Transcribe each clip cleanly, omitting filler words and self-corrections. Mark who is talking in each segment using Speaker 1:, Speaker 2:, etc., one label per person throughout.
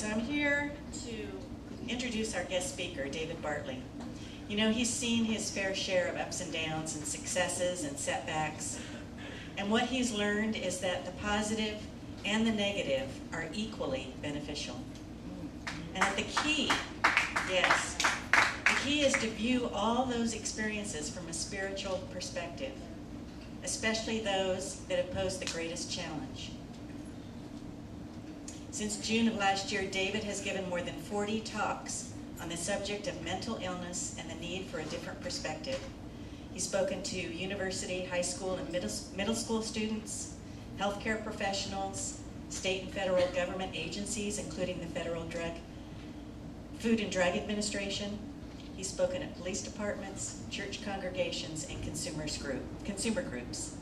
Speaker 1: so I'm here to introduce our guest speaker, David Bartley. You know, he's seen his fair share of ups and downs and successes and setbacks. And what he's learned is that the positive and the negative are equally beneficial. And that the key is to view all those experiences from a spiritual perspective, especially those that have posed the greatest challenge. Since June of last year, David has given more than 40 talks on the subject of mental illness and the need for a different perspective. He's spoken to university, high school, and middle school students, healthcare professionals, state and federal government agencies, including the Federal Food and Drug Administration. He's spoken at police departments, church congregations, and consumer groups.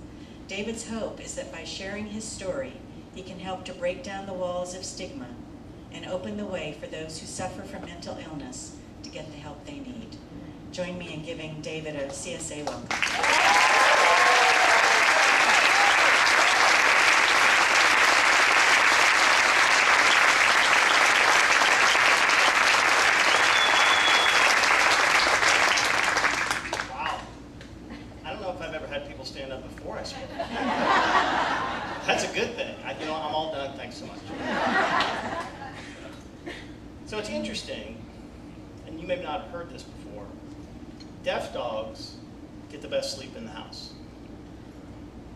Speaker 1: David's hope is that by sharing his story, he can help to break down the walls of stigma and open the way for those who suffer from mental illness to get the help they need. Join me in giving David a CSA welcome.
Speaker 2: Stand up before I speak. That's a good thing. I'm all done. Thanks so much. So it's interesting, and you may not have heard this before, deaf dogs get the best sleep in the house.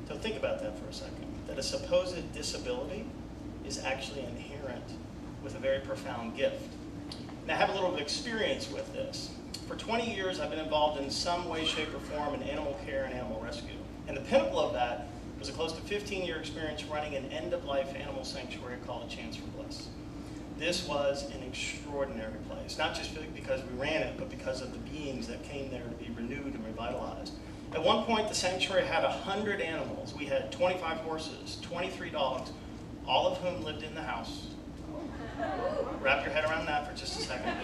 Speaker 2: So think about that for a second, that a supposed disability is actually inherent with a very profound gift. Now I have a little experience with this. For 20 years, I've been involved in some way, shape, or form in animal care and animal rescue. And the pinnacle of that was a close to 15-year experience running an end-of-life animal sanctuary called A Chance for Bliss. This was an extraordinary place, not just because we ran it, but because of the beings that came there to be renewed and revitalized. At one point, the sanctuary had 100 animals. We had 25 horses, 23 dogs, all of whom lived in the house. Wrap your head around that for just a second.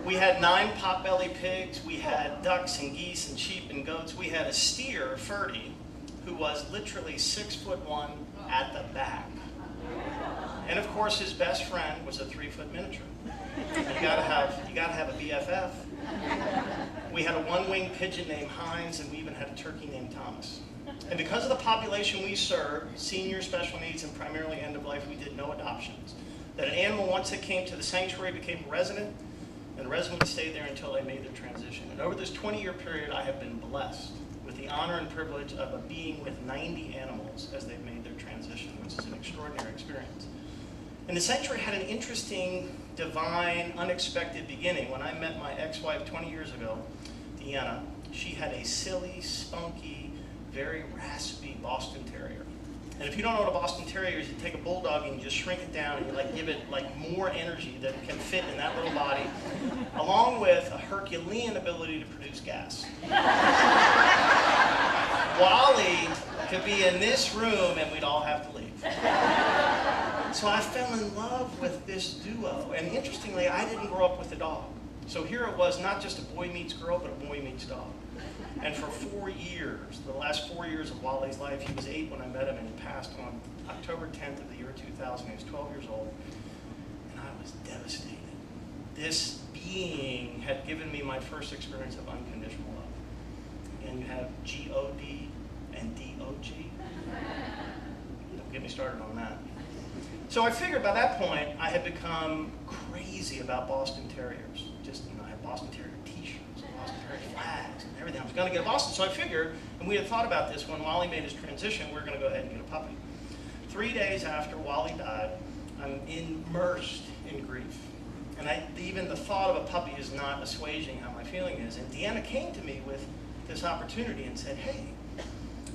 Speaker 2: We had 9 potbelly pigs. We had ducks and geese and sheep and goats. We had a steer, Ferdy, who was literally 6'1" at the back. And of course, his best friend was a 3-foot miniature. You gotta have a BFF. We had a 1-winged pigeon named Heinz, and we even had a turkey named Thomas. And because of the population we served, senior, special needs, and primarily end-of-life, we did no adoptions. That an animal, once it came to the sanctuary, became a resident, and the resident stayed there until they made their transition. And over this 20-year period, I have been blessed with the honor and privilege of being with 90 animals as they've made their transition, which is an extraordinary experience. And the sanctuary had an interesting, divine, unexpected beginning. When I met my ex-wife 20 years ago, Deanna, she had a silly, spunky, very raspy Boston Terrier. And if you don't know what a Boston Terrier is, you take a bulldog and you just shrink it down and you give it more energy that can fit in that little body, along with a Herculean ability to produce gas. Wally could be in this room and we'd all have to leave. So I fell in love with this duo. And interestingly, I didn't grow up with a dog. So here it was, not just a boy meets girl, but a boy meets dog. And for 4 years, the last 4 years of Wally's life, he was 8 when I met him, and he passed on October 10th of the year 2000. He was 12 years old, and I was devastated. This being had given me my first experience of unconditional love. And you have G-O-D and D-O-G. Don't get me started on that. So I figured by that point, I had become crazy about Boston Terriers. I had Boston Terrier t-shirts, Boston Terrier flags, and everything. I was going to get a Boston, so I figured, and we had thought about this when Wally made his transition, we were going to go ahead and get a puppy. 3 days after Wally died, I'm immersed in grief. And even the thought of a puppy is not assuaging how my feeling is. And Deanna came to me with this opportunity and said, hey,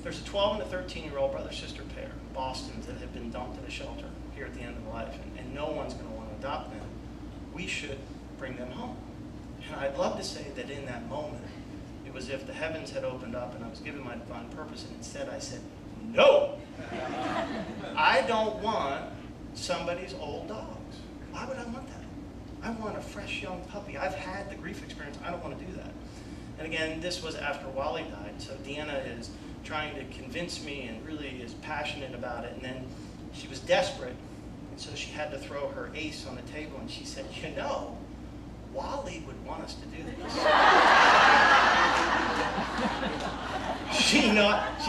Speaker 2: there's a 12 and a 13-year-old brother-sister pair, Bostons, that have been dumped in a shelter here at the end of life, and no one's going to want to adopt them. We should bring them home. And I'd love to say that in that moment, it was as if the heavens had opened up and I was given my divine purpose, and instead I said, no! I don't want somebody's old dogs. Why would I want that? I want a fresh young puppy. I've had the grief experience. I don't want to do that. And again, this was after Wally died, so Deanna is trying to convince me and really is passionate about it. And then she was desperate, So she had to throw her ace on the table, and she said, you know, Wally would want us to do this. She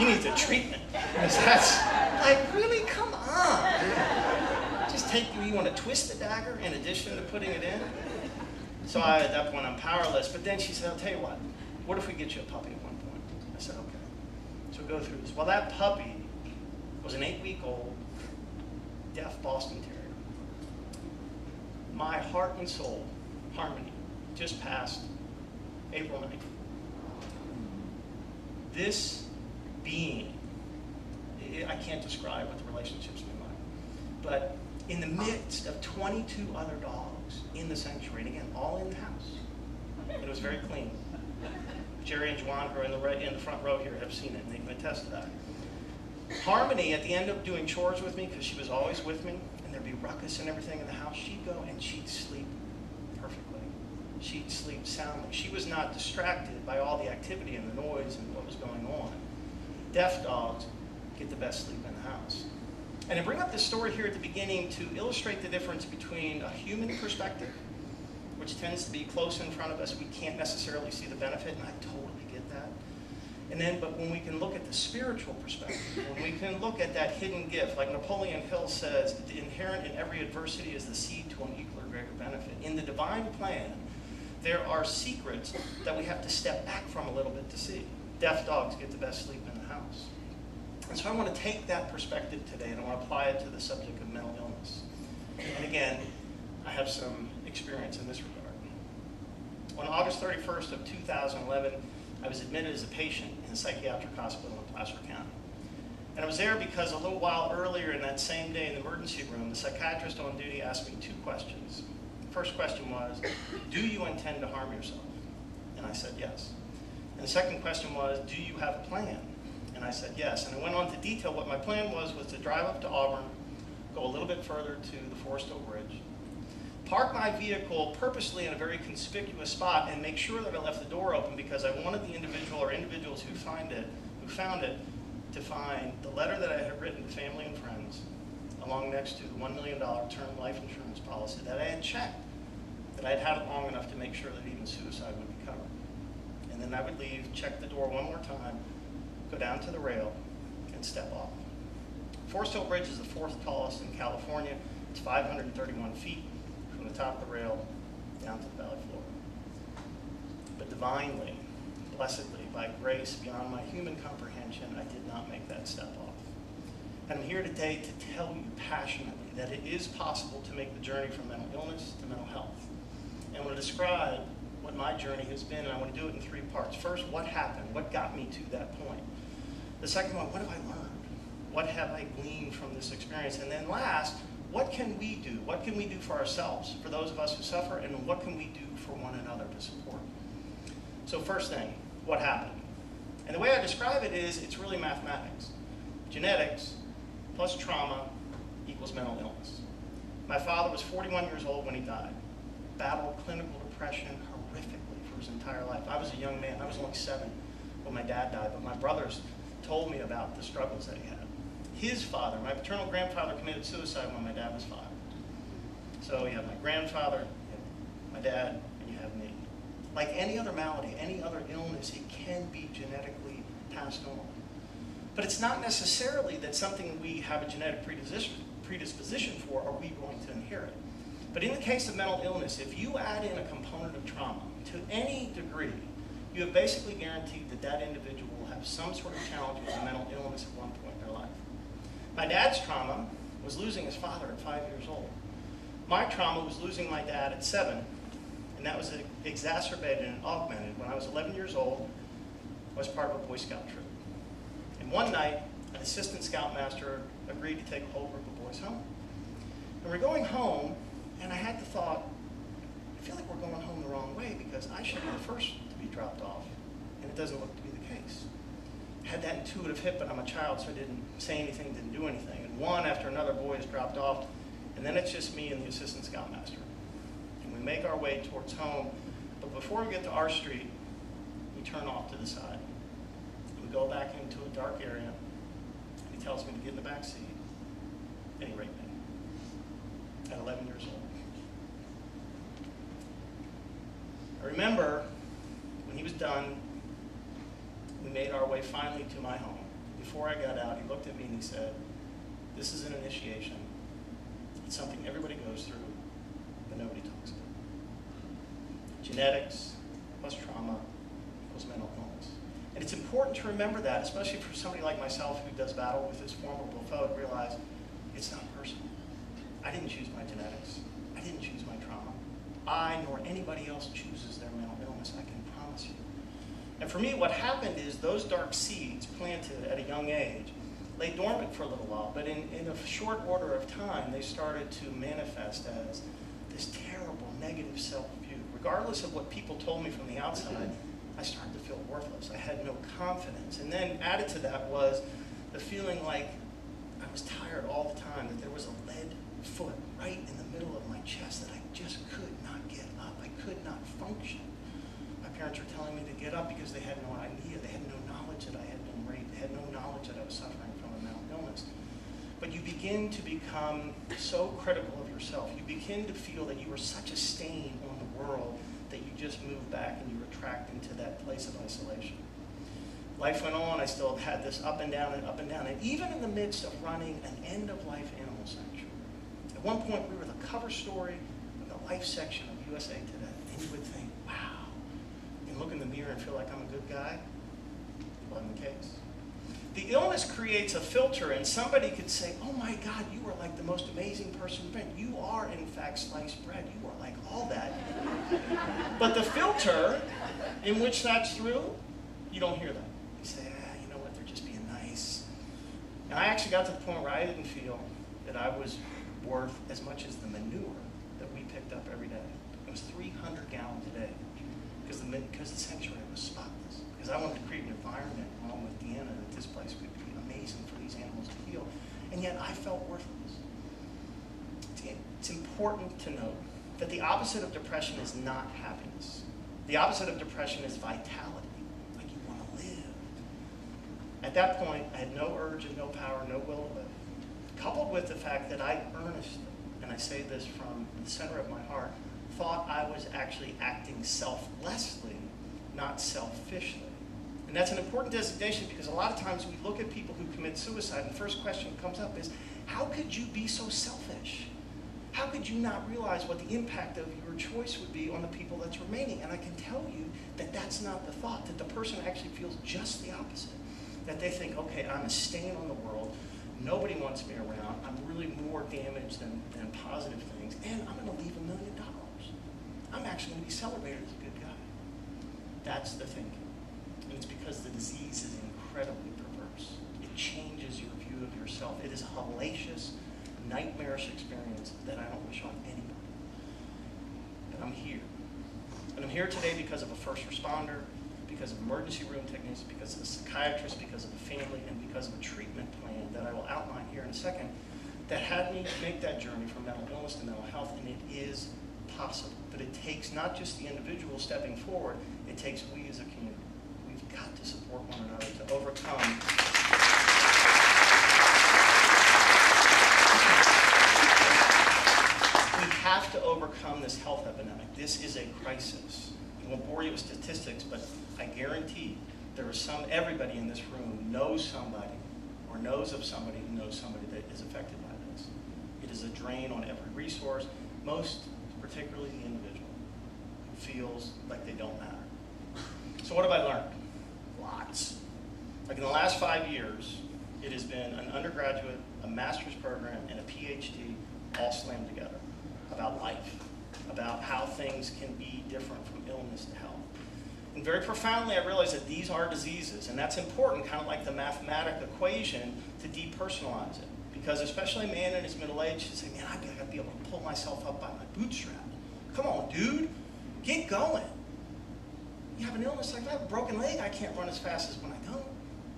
Speaker 2: needs a treatment. That's like, really, come on. Just you want to twist the dagger in addition to putting it in? So at that point, I'm powerless. But then she said, I'll tell you what if we get you a puppy at one point? I said, okay. So go through this. Well, that puppy was an 8-week-old deaf Boston Terrier. My heart and soul, Harmony, just passed April 9th. This being, I can't describe what the relationship's been like, but in the midst of 22 other dogs in the sanctuary, and again, all in the house, it was very clean. Jerry and Juan, who are in the front row here, have seen it, and they can attest to that. Harmony, at the end of doing chores with me, because she was always with me, and there'd be ruckus and everything in the house, she'd go and she'd sleep perfectly. She'd sleep soundly. She was not distracted by all the activity and the noise and what was going on. Deaf dogs get the best sleep in the house. And I bring up this story here at the beginning to illustrate the difference between a human perspective, which tends to be close in front of us. We can't necessarily see the benefit, and I totally get that. But when we can look at the spiritual perspective, when we can look at that hidden gift, like Napoleon Hill says, inherent in every adversity is the seed to an equal or greater benefit. In the divine plan, there are secrets that we have to step back from a little bit to see. Deaf dogs get the best sleep in the house. And so I want to take that perspective today, and I want to apply it to the subject of mental illness. And again, I have some experience in this regard. On August 31st of 2011, I was admitted as a patient in a psychiatric hospital in Placer County. And I was there because a little while earlier in that same day in the emergency room, the psychiatrist on duty asked me 2 questions. The first question was, do you intend to harm yourself? And I said yes. And the second question was, do you have a plan? And I said yes. And I went on to detail what my plan was to drive up to Auburn, go a little bit further to the Forest Hill Bridge, park my vehicle purposely in a very conspicuous spot, and make sure that I left the door open because I wanted the individual or individuals who found it to find the letter that I had written to family and friends along next to the $1 million term life insurance policy that I had checked, that I had had it long enough to make sure that even suicide would be covered. And then I would leave, check the door one more time, go down to the rail, and step off. Forest Hill Bridge is the 4th tallest in California. It's 531 feet from the top of the rail down to the valley floor. But divinely, blessedly, by grace beyond my human comprehension, I did not make that step off. And I'm here today to tell you passionately that it is possible to make the journey from mental illness to mental health. And I want to describe what my journey has been, and I want to do it in 3 parts. First, what happened? What got me to that point? The second one, what have I learned? What have I gleaned from this experience? And then last, what can we do? What can we do for ourselves, for those of us who suffer, and what can we do for one another to support? So first thing, what happened? And the way I describe it is, it's really mathematics. Genetics plus trauma equals mental illness. My father was 41 years old when he died. Battled clinical depression horrifically for his entire life. I was a young man. I was only 7 when my dad died, but my brothers told me about the struggles that he had. His father, my paternal grandfather, committed suicide when my dad was 5. So you have my grandfather, you have my dad, and you have me. Like any other malady, any other illness, it can be genetically passed on. But it's not necessarily that something we have a genetic predisposition for are we going to inherit. But in the case of mental illness, if you add in a component of trauma to any degree, you have basically guaranteed that that individual will have some sort of challenge with a mental illness at one point in their life. My dad's trauma was losing his father at 5 years old. My trauma was losing my dad at 7, and that was exacerbated and augmented when I was 11 years old. I was part of a Boy Scout troop. And one night, an assistant scoutmaster agreed to take a whole group of boys home. And we're going home, and I had the thought, I feel like we're going home the wrong way because I should be the first to be dropped off, and it doesn't look to be the case. I had that intuitive hit, but I'm a child, so I didn't say anything, didn't do anything. And one after another boy is dropped off, and then it's just me and the assistant scoutmaster. And we make our way towards home, but before we get to our street, we turn off to the side. And we go back into a dark area, and he tells me to get in the back seat, and he raped me. at 11 years old. I remember when he was done, we made our way finally to my home. Before I got out, he looked at me and he said, "This is an initiation. It's something everybody goes through, but nobody talks about. Genetics plus trauma equals mental illness." And it's important to remember that, especially for somebody like myself who does battle with this formidable foe, to realize it's not personal. I didn't choose my genetics. I didn't choose my trauma. I nor anybody else chooses their mental illness, I can promise you. And for me, what happened is those dark seeds planted at a young age lay dormant for a little while, but in a short order of time, they started to manifest as this terrible negative self-view. Regardless of what people told me from the outside, I started to feel worthless. I had no confidence. And then added to that was the feeling like I was tired all the time, that there was a lead foot right in the middle of my chest, that I just could not get up. I could not function. My parents were telling me to get up because they had no idea. They had no knowledge that I had been raped. They had no knowledge that I was suffering from a mental illness. But you begin to become so critical of yourself. You begin to feel that you are such a stain on the world that you just move back and you retract into that place of isolation. Life went on. I still had this up and down and up and down. And even in the midst of running an end-of-life animal sanctuary, at one point we were the cover story of the life section of USA Today. And you would think, wow, I can look in the mirror and feel like I'm a good guy. It wasn't the case. The illness creates a filter, and somebody could say, "Oh my God, you are like the most amazing person you've been. You are, in fact, sliced bread. You are like all that." But the filter in which that's through, you don't hear that. You say, you know what, they're just being nice. And I actually got to the point where I didn't feel that I was worth as much as the manure that we picked up every day. It was 300 gallons a day because the sanctuary was spotless. Because I wanted to create an environment along with Deanna that this place would be amazing for these animals to heal. And yet I felt worthless. It's important to note that the opposite of depression is not happiness. The opposite of depression is vitality. Like you want to live. At that point, I had no urge and no power, no will to live. Coupled with the fact that I earnestly, and I say this from the center of my heart, thought I was actually acting selflessly, not selfishly. And that's an important designation because a lot of times we look at people who commit suicide and the first question that comes up is, how could you be so selfish? How could you not realize what the impact of your choice would be on the people that's remaining? And I can tell you that that's not the thought, that the person actually feels just the opposite. That they think, okay, I'm a stain on the world, nobody wants me around, I'm really more damaged than positive things, and I'm going to leave $1 million. I'm actually going to be celebrated as a good guy. That's the thinking. And it's because the disease is incredibly perverse. It changes your view of yourself. It is a hellacious, nightmarish experience that I don't wish on anybody. But I'm here. And I'm here today because of a first responder, because of emergency room technicians, because of a psychiatrist, because of a family, and because of a treatment plan that I will outline here in a second that had me make that journey from mental illness to mental health, and it is possible. But it takes not just the individual stepping forward, it takes we as a community. We've got to support one another to overcome have to overcome this health epidemic. This is a crisis. I won't bore you with statistics, but I guarantee everybody in this room knows somebody or knows of somebody who knows somebody that is affected by this. It is a drain on every resource, most particularly the individual who feels like they don't matter. So what have I learned? Lots. Like in the last 5 years, it has been an undergraduate, a master's program, and a PhD all slammed together about life, about how things can be different from illness to health. And very profoundly, I realized that these are diseases, and that's important, kind of like the mathematic equation, to depersonalize it. Because especially a man in his middle age should say, man, I've got to be able to pull myself up by my bootstraps. Come on, dude, get going. You have an illness like that, I have a broken leg, I can't run as fast as when I don't.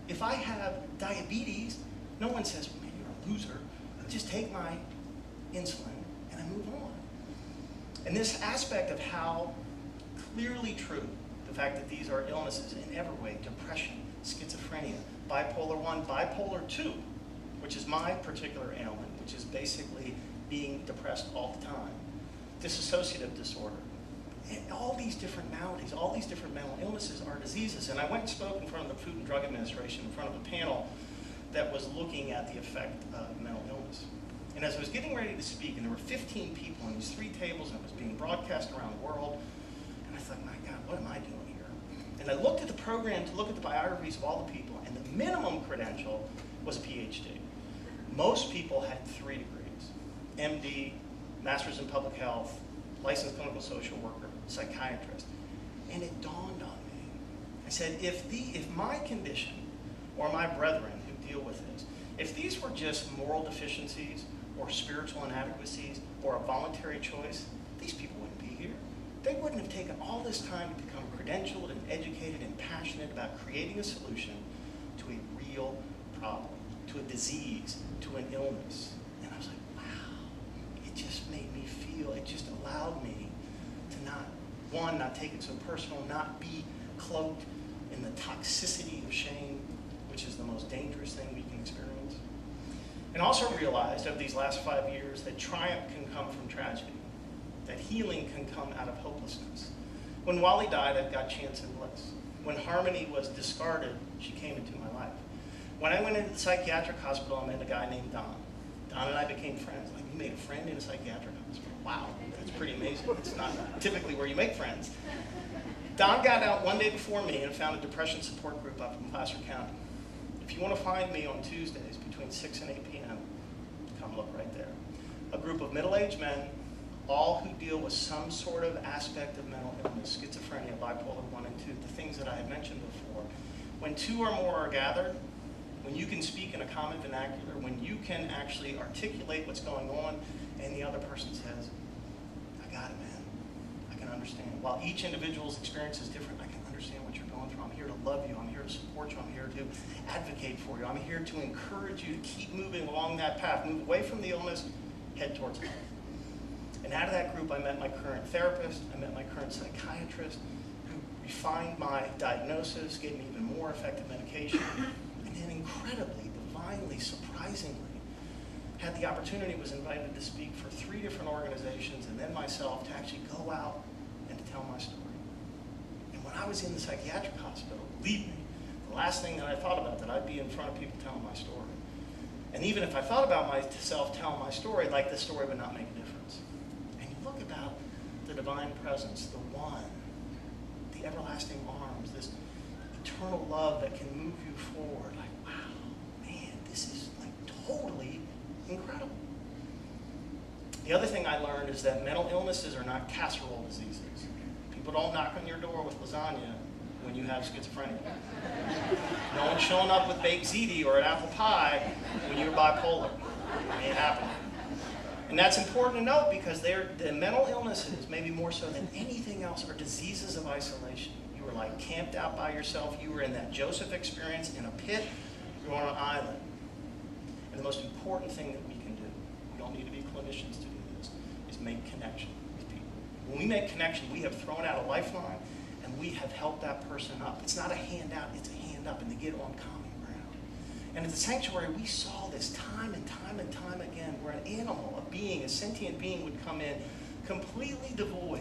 Speaker 2: If I have diabetes, no one says, well, man, you're a loser. I just take my insulin and I move on. And this aspect of how clearly true the fact that these are illnesses in every way, depression, schizophrenia, bipolar 1, bipolar 2, which is my particular ailment, which is basically being depressed all the time, dissociative disorder, and all these different maladies, all these different mental illnesses are diseases. And I went and spoke in front of the Food and Drug Administration, in front of a panel that was looking at the effect of mental illness. And as I was getting ready to speak, and there were 15 people on these 3 tables, and it was being broadcast around the world, and I thought, my God, what am I doing here? And I looked at the program to look at the biographies of all the people, and the minimum credential was a PhD. Most people had 3 degrees: MD, Master's in Public Health, licensed clinical social worker, psychiatrist. And it dawned on me. I said, if my condition, or my brethren who deal with this, if these were just moral deficiencies or spiritual inadequacies or a voluntary choice, these people wouldn't be here. They wouldn't have taken all this time to become credentialed and educated and passionate about creating a solution to a real problem, to a disease, to an illness. And I was like, wow, it just made me feel, it just allowed me to not take it so personal, not be cloaked in the toxicity of shame, which is the most dangerous thing we can experience. And also realized over these last 5 years that triumph can come from tragedy, that healing can come out of hopelessness. When Wally died, I got chance and bliss. When Harmony was discarded, she came into my life. When I went into the psychiatric hospital, I met a guy named Don. Don and I became friends. Like, you made a friend in a psychiatric hospital? Wow, that's pretty amazing. It's not typically where you make friends. Don got out one day before me and found a depression support group up in Placer County. If you want to find me on Tuesdays between 6 and 8 p.m., come look right there. A group of middle-aged men, all who deal with some sort of aspect of mental illness, schizophrenia, bipolar 1 and 2, the things that I had mentioned before. When 2 or more are gathered, when you can speak in a common vernacular, when you can actually articulate what's going on, and the other person says, I got it, man. I can understand. While each individual's experience is different, I can understand what you're going through. I'm here to love you. I'm here to support you. I'm here to advocate for you. I'm here to encourage you to keep moving along that path. Move away from the illness, head towards health. And out of that group, I met my current therapist. I met my current psychiatrist, who refined my diagnosis, gave me even more effective medication, and then incredibly, divinely, surprisingly, had the opportunity, was invited to speak for 3 different organizations, and then myself, to actually go out and to tell my story. And when I was in the psychiatric hospital, believe me, the last thing that I thought about, that I'd be in front of people telling my story. And even if I thought about myself telling my story, like the story would not make a difference. And you look about the divine presence, the one, the everlasting arms, this eternal love that can move you forward. Like, wow, man, this is like totally incredible. The other thing I learned is that mental illnesses are not casserole diseases. People don't knock on your door with lasagna when you have schizophrenia. No one's showing up with baked ziti or an apple pie when you're bipolar. It ain't happening. And that's important to note, because the mental illnesses, maybe more so than anything else, are diseases of isolation. You were like camped out by yourself. You were in that Joseph experience in a pit. You're on an island. And the most important thing that we can do, we don't need to be clinicians to do this, is make connection with people. When we make connection, we have thrown out a lifeline, and we have helped that person up. It's not a handout, it's a hand up, and they get on common ground. And at the sanctuary, we saw this time and time and time again, where an animal, a being, a sentient being would come in completely devoid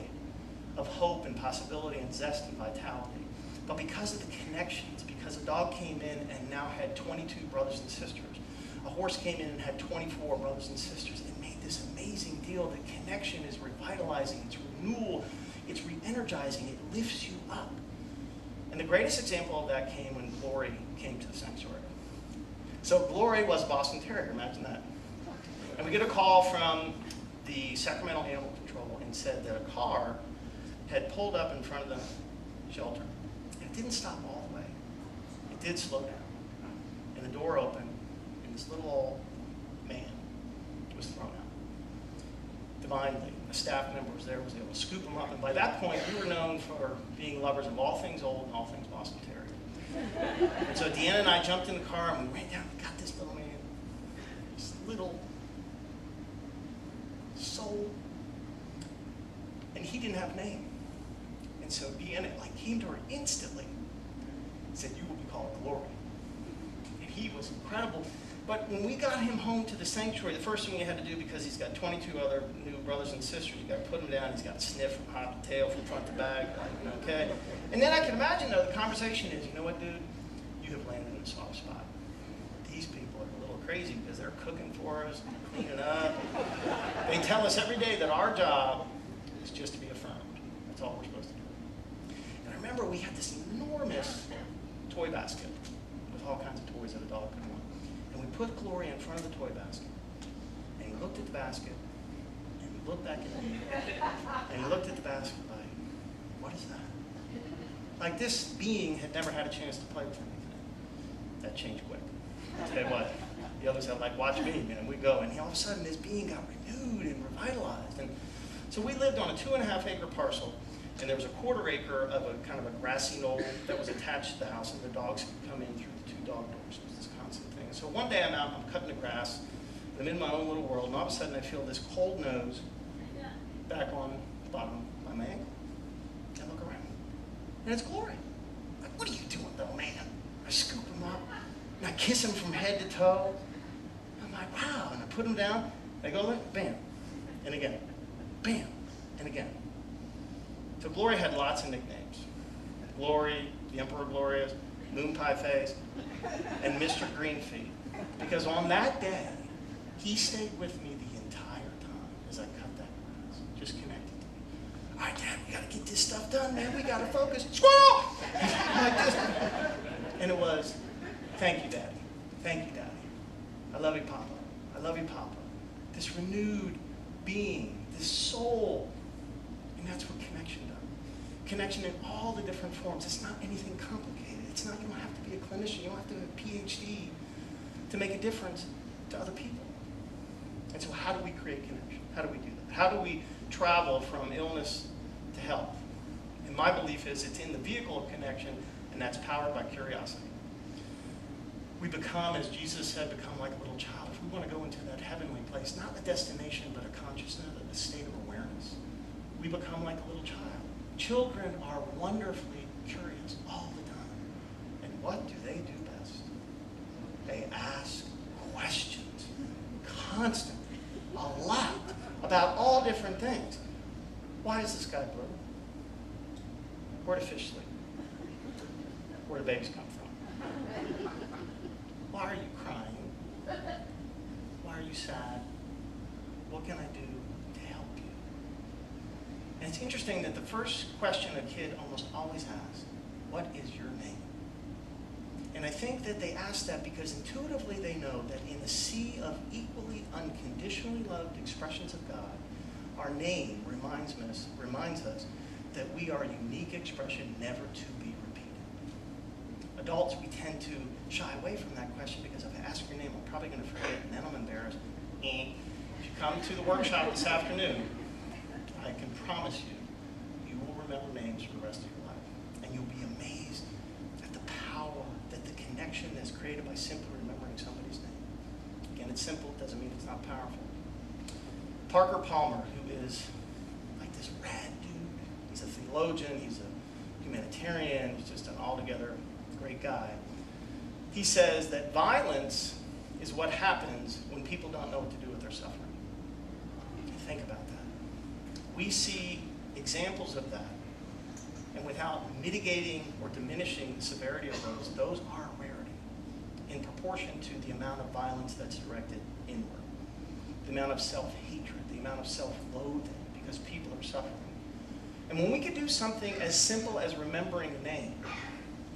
Speaker 2: of hope and possibility and zest and vitality. But because of the connections, because a dog came in and now had 22 brothers and sisters, a horse came in and had 24 brothers and sisters, it made this amazing deal that connection is revitalizing, it's renewal, it's re-energizing, it lifts you up. And the greatest example of that came when Glory came to the sanctuary. So Glory was a Boston Terrier, imagine that. And we get a call from the Sacramento Animal Control and said that a car had pulled up in front of the shelter. And it didn't stop all the way. It did slow down. And the door opened, and this little old man was thrown out. Divinely, a staff member was there, was able to scoop him up. And by that point, we were known for being lovers of all things old and all things Boston Terrier. And so Deanna and I jumped in the car, and we ran down and got this little man, this little soul. And he didn't have a name. And so Deanna came to her instantly and said, "You will be called Glory." And he was incredible. But when we got him home to the sanctuary, the first thing we had to do, because he's got 22 other new brothers and sisters, you got to put him down. He's got to sniff from top to tail, from front to back, okay? And then I can imagine, though, the conversation is, you know what, dude? You have landed in a soft spot. These people are a little crazy because they're cooking for us, cleaning up. They tell us every day that our job is just to be affirmed. That's all we're supposed to do. And I remember we had this enormous toy basket with all kinds of toys that a dog could want. And we put Gloria in front of the toy basket. And he looked at the basket, and he looked back at me, and he looked at the basket like, what is that? Like this being had never had a chance to play with anything. That changed quick. I'll tell you what, the others had like, watch me, man, we go. And all of a sudden this being got renewed and revitalized. And so we lived on a 2.5-acre parcel, and there was a 1/4 acre of a kind of a grassy knoll that was attached to the house, and the dogs could come in through the 2 dog doors. It was this constant thing. So one day I'm out, I'm cutting the grass, I'm in my own little world, and all of a sudden I feel this cold nose back on the bottom of my ankle. I look around, and it's Glory. Like, what are you doing, little man? I scoop him up, and I kiss him from head to toe. I'm like, wow, and I put him down, I go like, bam, and again, bam, and again. So Glory had lots of nicknames. Glory, the Emperor Glorious, Moon Pie Face, and Mr. Greenfeet. Because on that day, he stayed with me the entire time as I cut that grass, just connected to me. All right, Dad, we got to get this stuff done, man. We got to focus. Squirrel! Like this. And it was, thank you, Daddy. Thank you, Daddy. I love you, Papa. I love you, Papa. This renewed being, this soul. And that's what connection does. Connection in all the different forms. It's not anything complicated. It's not, you don't have to be a clinician. You don't have to have a PhD to make a difference to other people. And so how do we create connection? How do we do that? How do we travel from illness to health? And my belief is it's in the vehicle of connection, and that's powered by curiosity. We become, as Jesus said, become like a little child. If we want to go into that heavenly place, not a destination, but a consciousness, a state of awareness, we become like a little child. Children are wonderfully curious all the time. And what do they do best? They ask questions constantly, a lot, about all different things. Why is the sky blue? Where do fish sleep? Where do babies come from? Why are you crying? Why are you sad? What can I do to help you? And it's interesting that the first question a kid almost always asks, what is your name? And I think that they ask that because intuitively they know that in a sea of equally unconditionally loved expressions of God, our name reminds us that we are a unique expression never to be repeated. Adults, we tend to shy away from that question because if I ask your name, I'm probably going to forget, and then I'm embarrassed. If you come to the workshop this afternoon, I can promise you, you will remember names for the rest of your life. And you'll be amazed at the power, that the connection that's created by simply remembering somebody's name. Again, it's simple, it doesn't mean it's not powerful. Parker Palmer, who is like this rad dude. He's a theologian, he's a humanitarian, he's just an altogether great guy. He says that violence is what happens when people don't know what to do with their suffering. Think about that. We see examples of that, and without mitigating or diminishing the severity of those are a rarity in proportion to the amount of violence that's directed inward, the amount of self-hatred, the amount of self-loathing because people are suffering. And when we can do something as simple as remembering a name,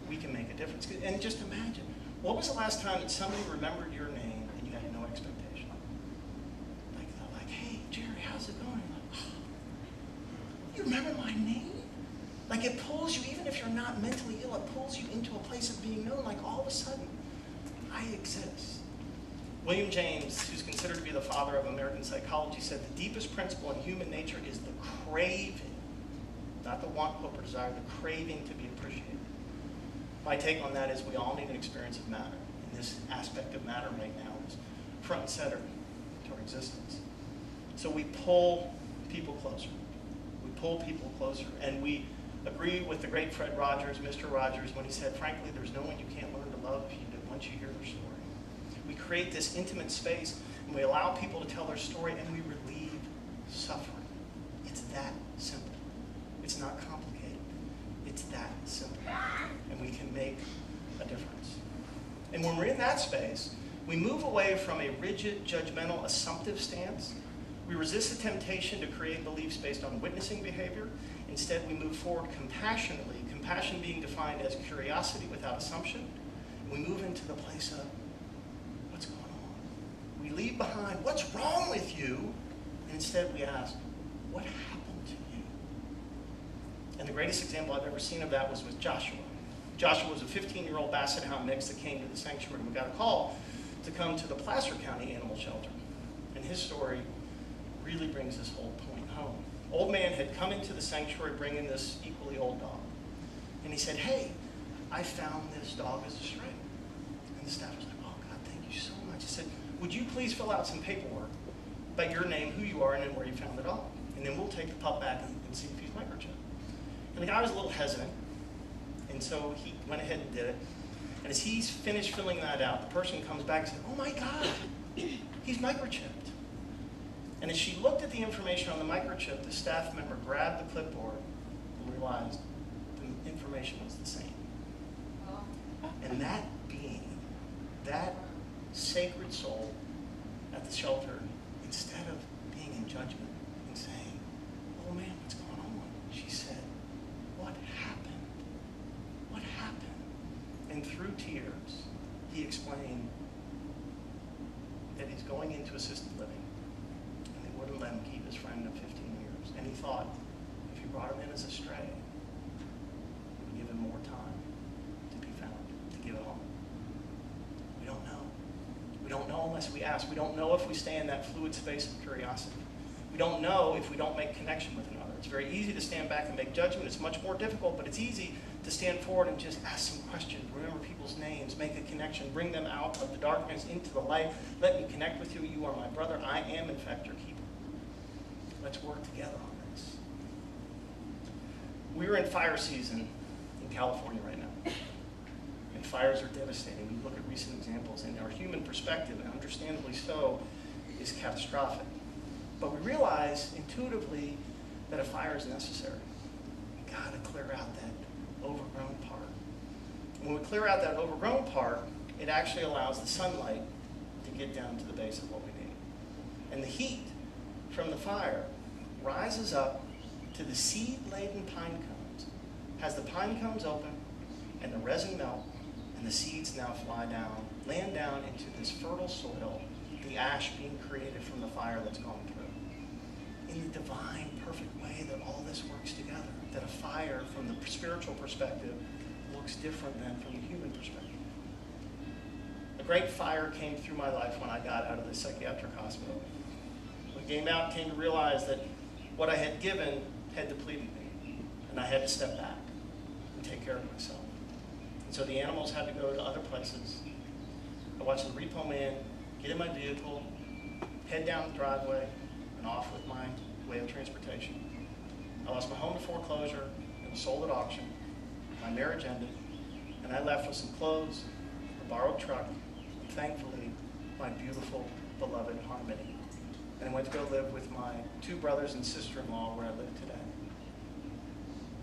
Speaker 2: we can make a difference. And just imagine, what was the last time that somebody remembered your name and you had no expectation? Like, they're like, hey, Jerry, how's it going? Like, oh, you remember my name? Like, it pulls you, even if you're not mentally ill, it pulls you into a place of being known. Like, all of a sudden, I exist. William James, who's considered to be the father of American psychology, said the deepest principle in human nature is the craving, not the want, hope, or desire, the craving to be appreciated. My take on that is we all need an experience of matter. And this aspect of matter right now is front and center to our existence. So we pull people closer. We pull people closer. And we agree with the great Fred Rogers, Mr. Rogers, when he said, frankly, there's no one you can't learn to love if you do once you hear their story. We create this intimate space, and we allow people to tell their story, and we relieve suffering. It's that simple. It's not complicated. It's that simple. And we can make a difference. And when we're in that space, we move away from a rigid, judgmental, assumptive stance. We resist the temptation to create beliefs based on witnessing behavior. Instead, we move forward compassionately, compassion being defined as curiosity without assumption. We move into the place of, what's going on? We leave behind, what's wrong with you? And instead we ask, what happened to you? And the greatest example I've ever seen of that was with Joshua. Joshua was a 15-year-old Basset Hound mix that came to the sanctuary. We got a call to come to the Placer County Animal Shelter. And his story really brings this whole point home. Old man had come into the sanctuary bringing this equally old dog. And he said, hey, I found this dog as a stray. And the staff was like, oh God, thank you so much. He said, would you please fill out some paperwork about your name, who you are, and then where you found the dog? And then we'll take the pup back and see if he's microchipped. And the guy was a little hesitant. And so he went ahead and did it. And as he's finished filling that out, the person comes back and said, oh my God, he's microchipped. And as she looked at the information on the microchip, the staff member grabbed the clipboard and realized the information was the same. And that being, that sacred soul at the shelter, instead of being in judgment and saying, oh man, what's going on? She said, what happened? What happened? And through tears, he explained that he's going into assisted living. Wouldn't let him keep his friend of 15 years. And he thought, if he brought him in as a stray, he would give him more time to be found, to give it home. We don't know. We don't know unless we ask. We don't know if we stay in that fluid space of curiosity. We don't know if we don't make connection with another. It's very easy to stand back and make judgment. It's much more difficult, but it's easy to stand forward and just ask some questions, remember people's names, make a connection, bring them out of the darkness into the light. Let me connect with you. You are my brother. I am, in fact, your keeper. Let's work together on this. We're in fire season in California right now. And fires are devastating. We look at recent examples, and our human perspective, and understandably so, is catastrophic. But we realize intuitively that a fire is necessary. We've got to clear out that overgrown part. When we clear out that overgrown part, it actually allows the sunlight to get down to the base of what we need. And the heat from the fire rises up to the seed-laden pine cones, has the pine cones open, and the resin melt, and the seeds now fly down, land down into this fertile soil, the ash being created from the fire that's gone through. In the divine, perfect way that all this works together, that a fire from the spiritual perspective looks different than from the human perspective. A great fire came through my life when I got out of the psychiatric hospital. Came out, came to realize that what I had given had depleted me, and I had to step back and take care of myself. And so the animals had to go to other places. I watched the repo man get in my vehicle, head down the driveway, and off with my way of transportation. I lost my home to foreclosure, and was sold at auction. My marriage ended, and I left with some clothes, a borrowed truck, and thankfully, my beautiful, beloved Harmony. And I went to go live with my 2 brothers and sister-in-law where I live today.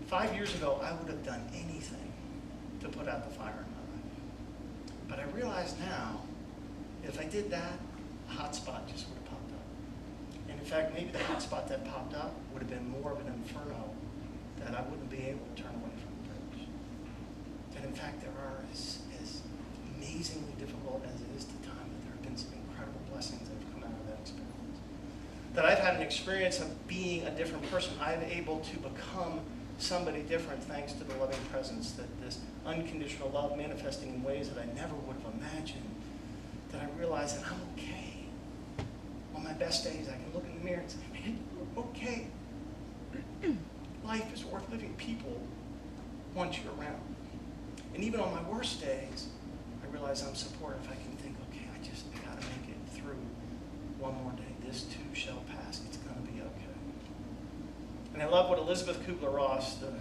Speaker 2: 5 years ago, I would have done anything to put out the fire in my life. But I realize now, if I did that, a hot spot just would have popped up. And in fact, maybe the hot spot that popped up would have been more of an inferno that I wouldn't be able to turn away from the bridge. And in fact, there are, as amazingly difficult as it is to time, that there have been some incredible blessings that have come out of that experience. That I've had an experience of being a different person. I'm able to become somebody different thanks to the loving presence, that this unconditional love manifesting in ways that I never would have imagined, that I realize that I'm okay. On my best days, I can look in the mirror and say, man, you're okay. Life is worth living. People want you around. And even on my worst days, I realize I'm supported if I can think, okay, I got to make it through one more day. This too shall pass. It's going to be okay. And I love what Elizabeth Kubler-Ross, the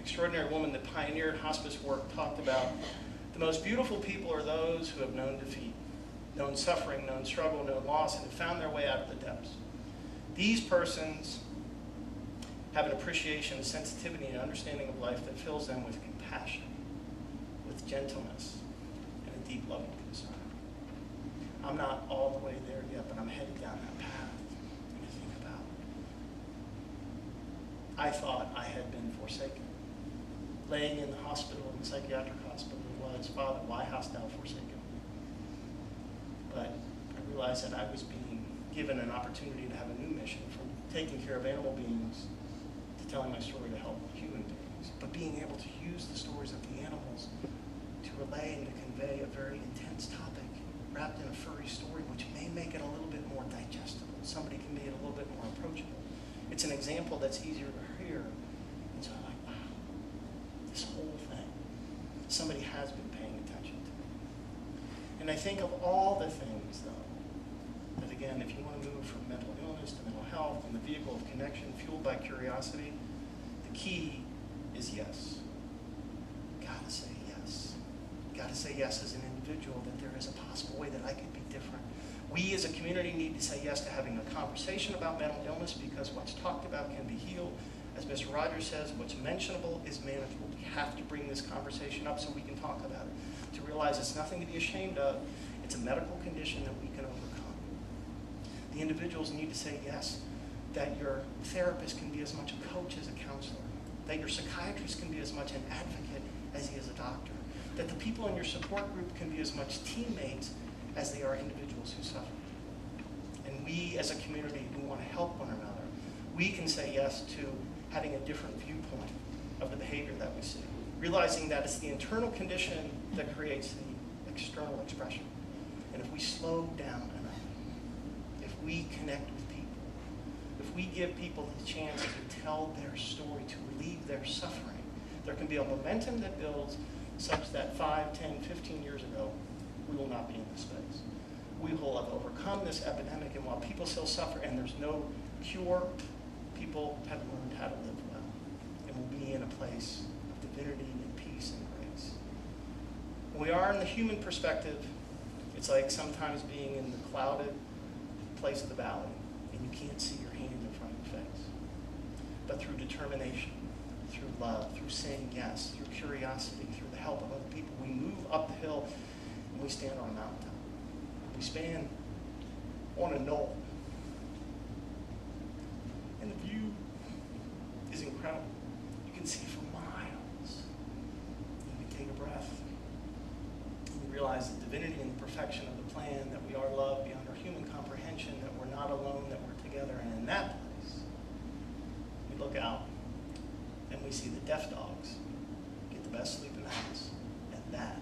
Speaker 2: extraordinary woman that pioneered hospice work, talked about. The most beautiful people are those who have known defeat. known suffering, known struggle, known loss, and have found their way out of the depths. These persons have an appreciation, a sensitivity, and understanding of life that fills them with compassion, with gentleness, and a deep loving concern. I'm not all the way there yet, but I'm headed down that path. And I think about, I thought I had been forsaken. Laying in the hospital, in the psychiatric hospital, was, Father, why hast thou forsaken me? But I realized that I was being given an opportunity to have a new mission, from taking care of animal beings to telling my story to help human beings. But being able to use the stories of the animals to relay and to convey a very intense topic wrapped in a furry story, which may make it a little bit more digestible. Somebody can make it a little bit more approachable. It's an example that's easier to hear. And so I'm like, wow, this whole thing, somebody has been paying attention to. And I think of all the things, though, that again, if you want to move from mental illness to mental health and the vehicle of connection fueled by curiosity, the key is yes. Gotta say yes. Gotta say yes as an individual, that there is a possible way that I could be different. We as a community need to say yes to having a conversation about mental illness, because what's talked about can be healed. As Mr. Rogers says, what's mentionable is manageable. We have to bring this conversation up so we can talk about it, to realize it's nothing to be ashamed of. It's a medical condition that we can overcome. The individuals need to say yes, that your therapist can be as much a coach as a counselor, that your psychiatrist can be as much an advocate as he is a doctor, that the people in your support group can be as much teammates as they are individuals who suffer. And we as a community who want to help one another, we can say yes to having a different viewpoint of the behavior that we see, realizing that it's the internal condition that creates the external expression. And if we slow down enough, if we connect with people, if we give people the chance to tell their story, to relieve their suffering, there can be a momentum that builds such that 5, 10, 15 years ago, we will not be in this space. We will have overcome this epidemic, and while people still suffer and there's no cure, people have learned how to live well, and will be in a place of divinity and peace and grace. When we are in the human perspective, it's like sometimes being in the clouded place of the valley, and you can't see your hand in front of your face. But through determination, through love, through saying yes, through curiosity, through the help of other people, we move up the hill and we stand on a mountaintop. We stand on a knoll. And the view is incredible. You can see for miles. You can take a breath. And you realize the divinity and the perfection of the plan, that we are loved beyond our human comprehension, that we're not alone, that we're together. And in that place, we look out and we see the deaf dogs get the best sleep in the house. And that